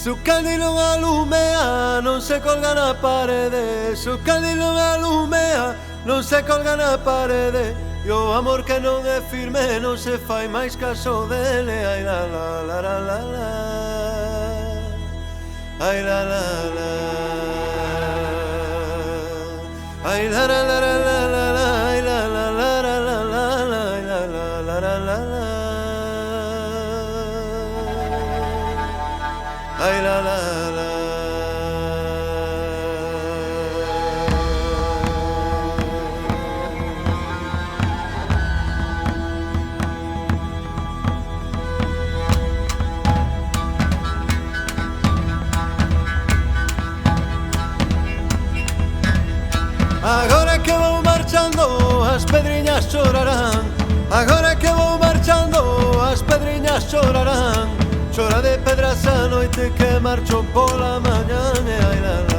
Su candilo alumea, non se colga na parede. Su candilo alumea, non se colga na parede. E o amor que non é firme non se fai máis caso dele. Ai la la la la la la. Ai la la la. Ai la la la la la la la. Ai la la la la la la la. Ai la la la la la la. Ai la la la. Agora que vou marchando, as pedriñas chorarán. Agora que vou marchando, as pedriñas chorarán. Chora de pedras a noite que marcho pola mañá. Ai la la.